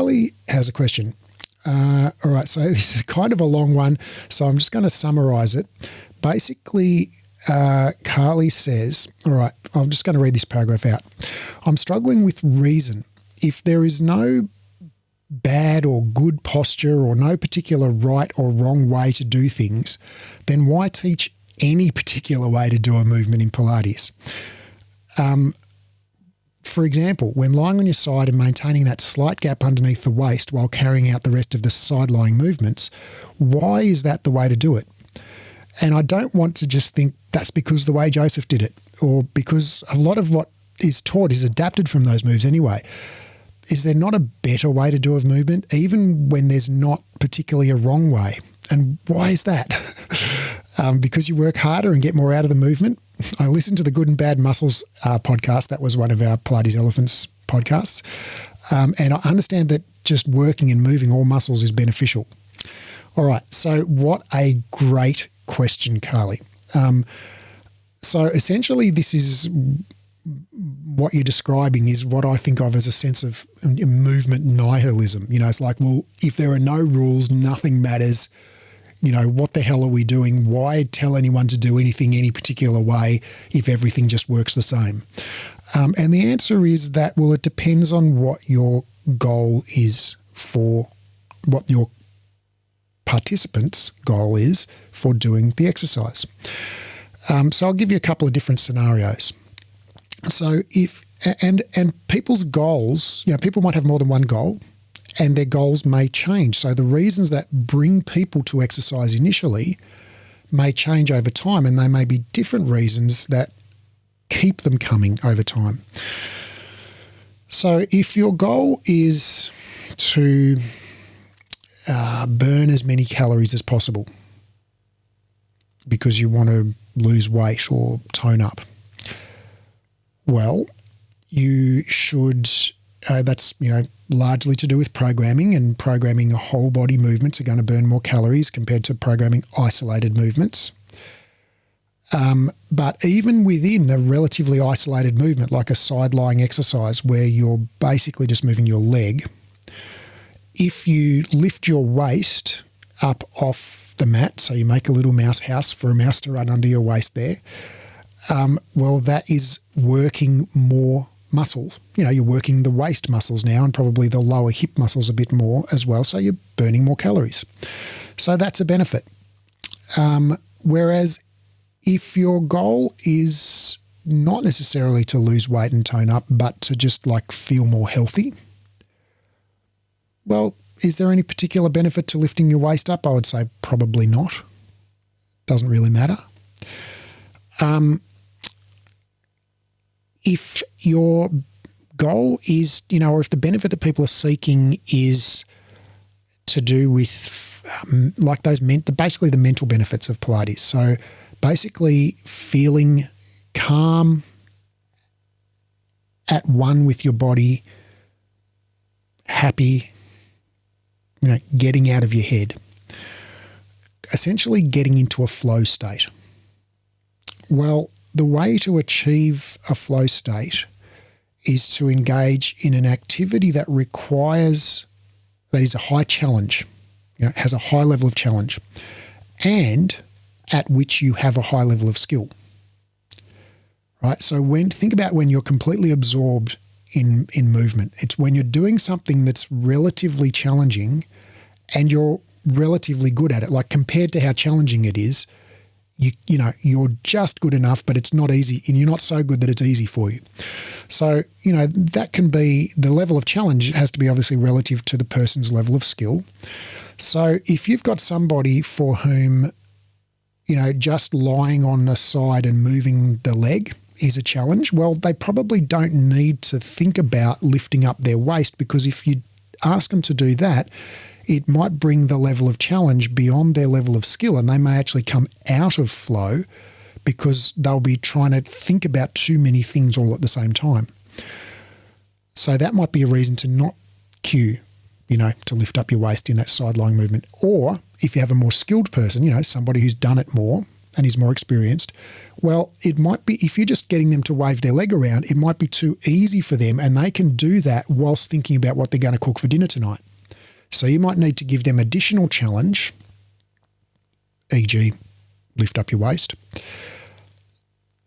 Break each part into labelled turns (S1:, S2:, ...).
S1: Carly has a question. All right, so this is kind of a long one, so I'm just going to summarize it. Basically, Carly says, all right, I'm just going to read this paragraph out. I'm struggling with reason. If there is no bad or good posture or no particular right or wrong way to do things, then why teach any particular way to do a movement in Pilates? For example, when lying on your side and maintaining that slight gap underneath the waist while carrying out the rest of the side-lying movements, why is that the way to do it? And I don't want to just think that's because the way Joseph did it, or because a lot of what is taught is adapted from those moves anyway. Is there not a better way to do a movement, even when there's not particularly a wrong way? And why is that? Because you work harder and get more out of the movement? I listened to the Good and Bad Muscles podcast. That was one of our Pilates Elephants podcasts. And I understand that just working and moving all muscles is beneficial. All right. So what a great question, Carly. So essentially this is what you're describing is what I think of as a sense of movement nihilism. You know, it's like, well, if there are no rules, nothing matters. You know, what the hell are we doing? Why tell anyone to do anything any particular way if everything just works the same? And the answer is that, well, it depends on what your goal is for, what your participant's goal is for doing the exercise. So I'll give you a couple of different scenarios. So and people's goals, you know, people might have more than one goal, and their goals may change. So the reasons that bring people to exercise initially may change over time, and they may be different reasons that keep them coming over time. So if your goal is to burn as many calories as possible because you want to lose weight or tone up, well, you should, that's, you know, largely to do with programming, and programming whole body movements are going to burn more calories compared to programming isolated movements. But even within a relatively isolated movement, like a side-lying exercise where you're basically just moving your leg, if you lift your waist up off the mat, so you make a little mouse house for a mouse to run under your waist there, well, that is working more muscles. You know, you're working the waist muscles now and probably the lower hip muscles a bit more as well, so you're burning more calories. So that's a benefit. Whereas if your goal is not necessarily to lose weight and tone up, but to just like feel more healthy, well, is there any particular benefit to lifting your waist up? I would say probably not. Doesn't really matter. If your goal is, you know, or if the benefit that people are seeking is to do with like those basically the mental benefits of Pilates. So basically feeling calm, at one with your body, happy, you know, getting out of your head, essentially getting into a flow state. Well, the way to achieve a flow state is to engage in an activity that is a high challenge, you know, has a high level of challenge, and at which you have a high level of skill. Right? So think about when you're completely absorbed in movement. It's when you're doing something that's relatively challenging and you're relatively good at it, like compared to how challenging it is, you know, you're just good enough, but it's not easy, and you're not so good that it's easy for you. So, you know, that can be, the level of challenge has to be obviously relative to the person's level of skill. So if you've got somebody for whom, you know, just lying on the side and moving the leg is a challenge, well, they probably don't need to think about lifting up their waist, because if you ask them to do that, it might bring the level of challenge beyond their level of skill, and they may actually come out of flow because they'll be trying to think about too many things all at the same time. So that might be a reason to not cue, you know, to lift up your waist in that side-lying movement. Or if you have a more skilled person, you know, somebody who's done it more and is more experienced, well, it might be, if you're just getting them to wave their leg around, it might be too easy for them, and they can do that whilst thinking about what they're going to cook for dinner tonight. So you might need to give them additional challenge, e.g. lift up your waist,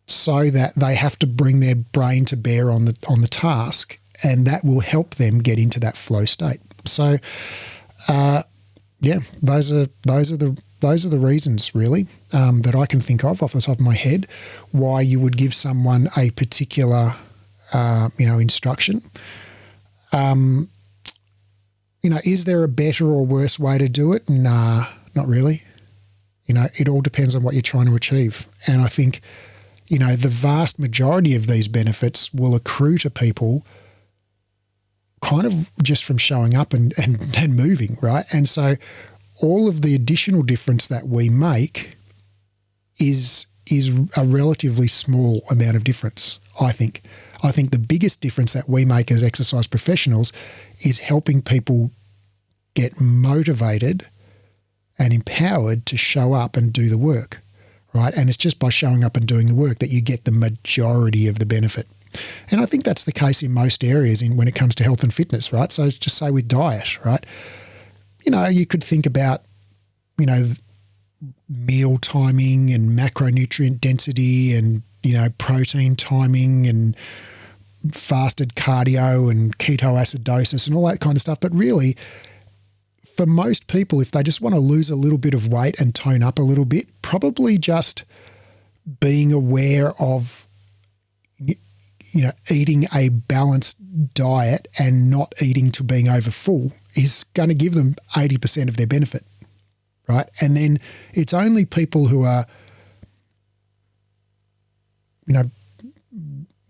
S1: so that they have to bring their brain to bear on the task, and that will help them get into that flow state. So, those are the reasons really that I can think of off the top of my head why you would give someone a particular instruction. Is there a better or worse way to do it? Nah, not really. It all depends on what you're trying to achieve. And I think, the vast majority of these benefits will accrue to people kind of just from showing up and moving, right? And so all of the additional difference that we make is a relatively small amount of difference, I think. I think the biggest difference that we make as exercise professionals is helping people get motivated and empowered to show up and do the work, right? And it's just by showing up and doing the work that you get the majority of the benefit. And I think that's the case in most areas when it comes to health and fitness, right? So just say with diet, right? You could think about, meal timing and macronutrient density and, protein timing and fasted cardio and ketoacidosis and all that kind of stuff. But really, for most people, if they just want to lose a little bit of weight and tone up a little bit, probably just being aware of, eating a balanced diet and not eating to being over full is going to give them 80% of their benefit, right? And then it's only people who are,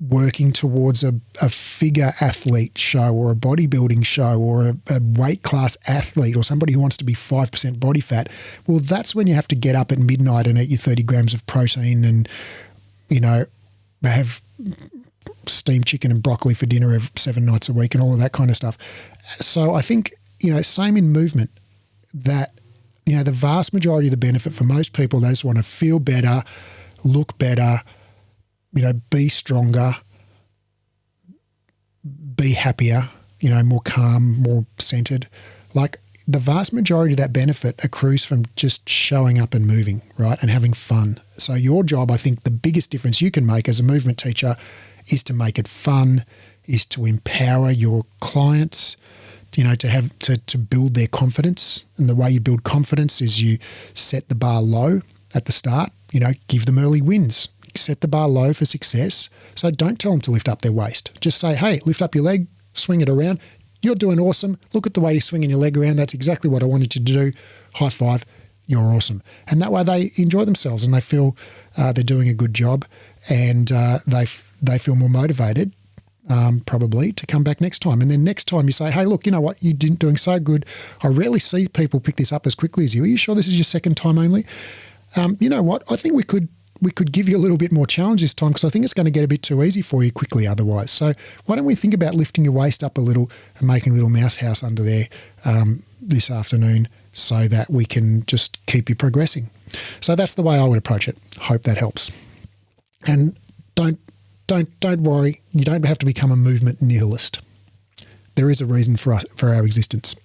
S1: working towards a figure athlete show or a bodybuilding show or a weight class athlete or somebody who wants to be 5% body fat, well, that's when you have to get up at midnight and eat your 30 grams of protein and, have steamed chicken and broccoli for dinner 7 nights a week and all of that kind of stuff. So I think, same in movement, that, the vast majority of the benefit for most people, they just want to feel better, look better, be stronger, be happier, more calm, more centered. Like the vast majority of that benefit accrues from just showing up and moving, right, and having fun. So your job, I think the biggest difference you can make as a movement teacher is to make it fun, is to empower your clients, to build their confidence. And the way you build confidence is you set the bar low at the start, give them early wins. Set the bar low for success. So don't tell them to lift up their waist. Just say, hey, lift up your leg, swing it around. You're doing awesome. Look at the way you're swinging your leg around. That's exactly what I wanted you to do. High five. You're awesome. And that way they enjoy themselves and they feel they're doing a good job, and they feel more motivated probably to come back next time. And then next time you say, hey, look, you know what? You're doing so good. I rarely see people pick this up as quickly as you. Are you sure this is your second time only? You know what? I think we could give you a little bit more challenge this time because I think it's going to get a bit too easy for you quickly otherwise. So why don't we think about lifting your waist up a little and making a little mouse house under there this afternoon so that we can just keep you progressing. So that's the way I would approach it. Hope that helps. And don't worry. You don't have to become a movement nihilist. There is a reason for our existence.